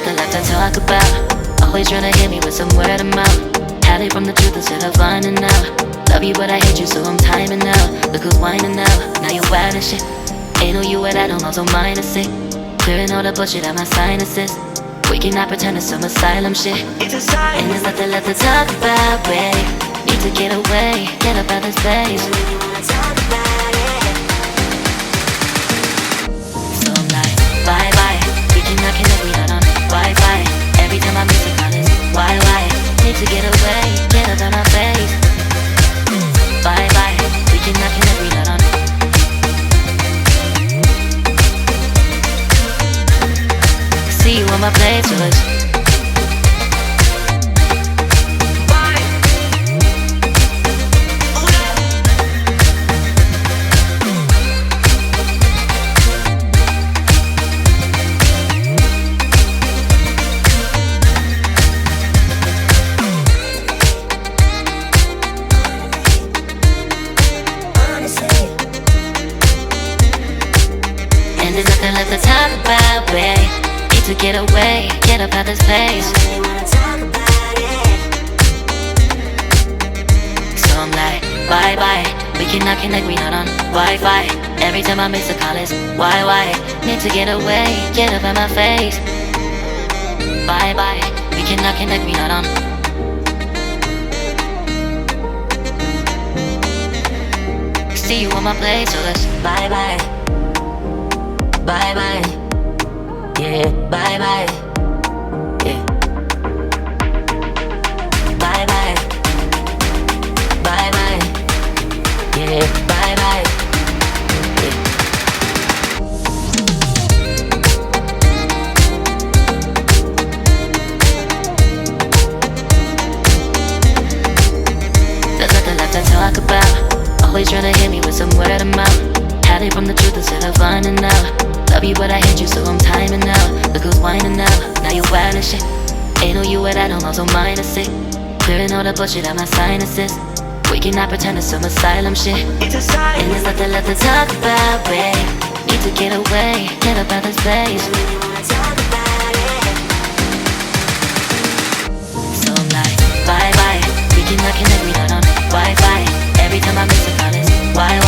nothing left to talk about. Always trying to hit me with some word of mouth. Hide it from the truth instead of finding out. Love you but I hate you so I'm timing out. Look who's whining now, now you wild and shit. Ain't no you and I don't know, so mine is sick. Clearing all the bullshit out my sinuses. We cannot pretend it's some asylum shit. It's a sign. And there's nothing left to talk about, babe. Need to get away, get up out this place. So I'm like, bye bye. We cannot connect, we not on Wi-Fi. Every time I miss a call it's why? Need to get away, get up out my face. Bye bye. We cannot connect, we not on. See you on my playlist. And there's nothing left to talk about, babe. Need to get away, get up out this place. So I'm like, bye bye. We cannot connect, we not on Wi-Fi. Every time I miss a call it's why? Need to get away, get up out my face. Bye bye. We cannot connect, we not on. See you on my place, so let's bye bye. Bye bye. Yeah, bye bye. Yeah. Bye bye. Bye bye. Yeah, bye bye. Yeah. There's nothing left to talk about. Always trying to hit me with some word of mouth. Hide it from the truth instead of finding out. Love you but I hate you so I'm timing out. Look who's whining now, now you wild and shit. Ain't no you and I don't know, so mine is sick. Clearing all the bullshit out my sinuses. We cannot pretend it's some asylum shit. It's a sign. And there's nothing left to talk about, babe. Need to get away, get up out this place. So I'm like, bye bye. We cannot connect, we not on Wi-Fi. Every time I miss a call it's why?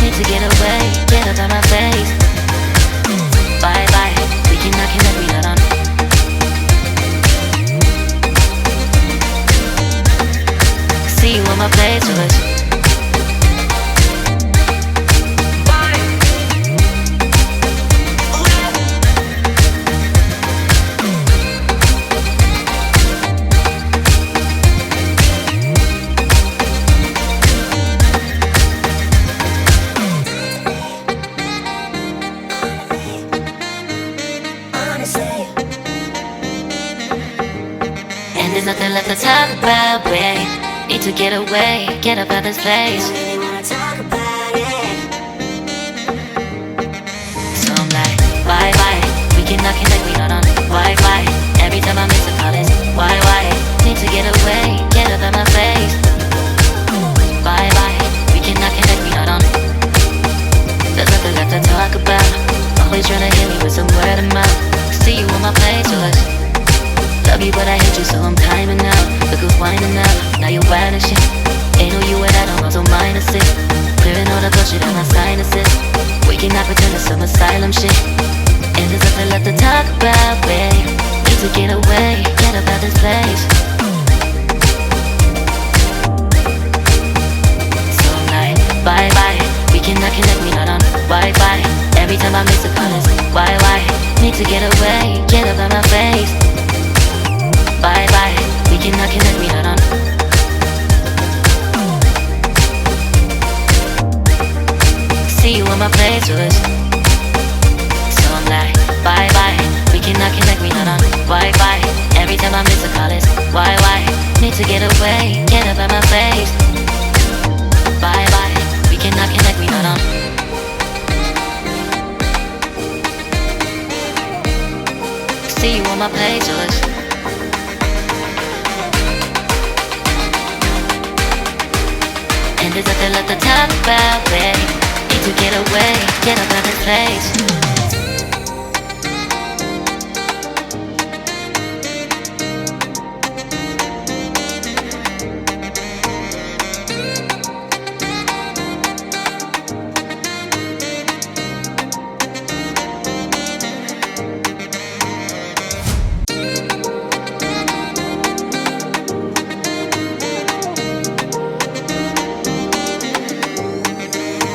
Need to get away, get up out my face. Bye bye, we cannot connect, we not on. See you on my playlist. And there's nothing left to talk about, babe. Need to get away, get up out this place. So I'm like, bye bye. We cannot connect, we not on Wi-Fi. Every time I miss a call it's why? Need to get away, get up out my face. Bye bye. We cannot connect, we not on. There's nothing left to talk about. Always trying to hit me with some word of mouth. See you on my playlist. Love you but I hate you so I'm timing out. Look who's whining now, now you wild and shit. Ain't no you and I don't know, so mine is sick. Clearing all the bullshit out my sinuses. We cannot pretend it's some asylum shit. And there's nothing left to talk about, babe. Need to get away, get up out this place. So I'm like, bye bye. We cannot connect, we not on Wi-Fi. Every time I miss a call it's why? Need to get away, get up out my face. Bye bye, we cannot connect, we not on. See you on my playlist. So I'm like, bye bye, we cannot connect, we not on Wi-Fi. Every time I miss a call it's why? Need to get away, get up out my face. Bye bye, we cannot connect, we not on. See you on my playlist. And there's nothing left to talk about, babe. Need to get away, get up out this place.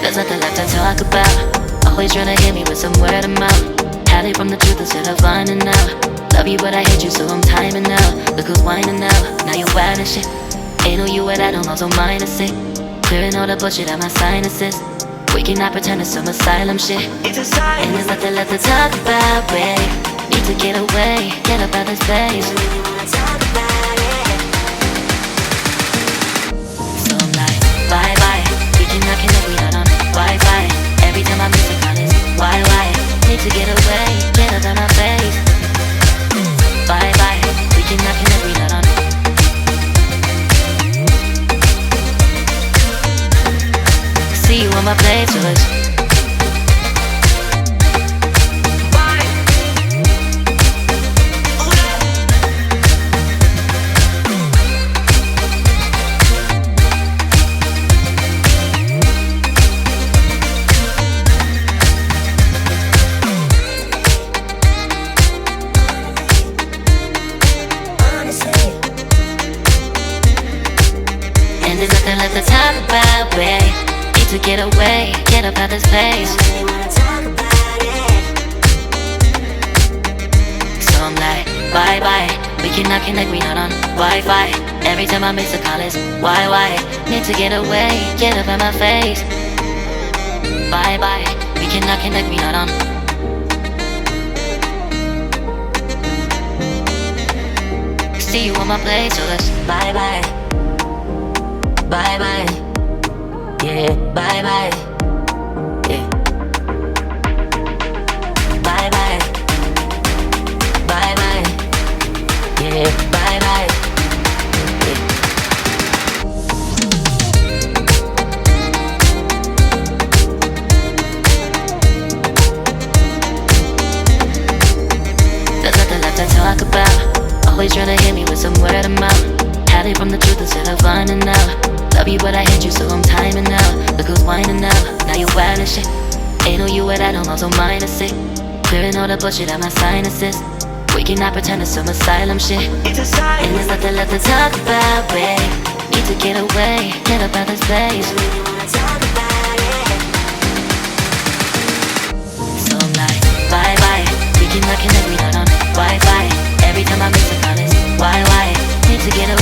There's nothing left to talk about. Always trying to hit me with some word of mouth. Hide it from the truth instead of finding out. Love you but I hate you so I'm timing out. Look who's whining now, now you're wild and shit. Ain't no you at I don't also mind is sick. Clearing all the bullshit out my sinuses. We cannot pretend it's some asylum shit. And there's nothing left to talk about, babe. Need to get away, get up out this place. So I'm like, bye bye. We cannot connect, we not on Wi-Fi. Every time I miss a call it's why? Need to get away, get up out my face. Bye bye. We cannot connect, we not on. See you on my playlist. And there's nothing left to talk about, babe. Need to get away, get up out this place. So I'm like, bye bye. We cannot connect, we not on Wi-Fi. Every time I miss a call it's why? Need to get away, get up out my face. Bye bye. We cannot connect, we not on. See you on my place, so let's bye bye. Bye bye. Yeah, bye bye. Yeah. Bye bye. Bye bye. Yeah, bye bye. Yeah. There's nothing left to talk about. Always trying to hit me with some word of mouth. Hide it from the truth instead of finding out. Love you but I hate you so I'm timing out. Look who's whining now, now you're wild and shit. Ain't no you at I don't also mind is sick. Clearing all the bullshit out my sinuses. We cannot pretend it's some asylum shit. And there's nothing left to talk about, babe. Need to get away, get up out this place. So I'm like, bye bye. We cannot connect, we not on Wi-Fi. Every time I miss a call it's why? Need to get away.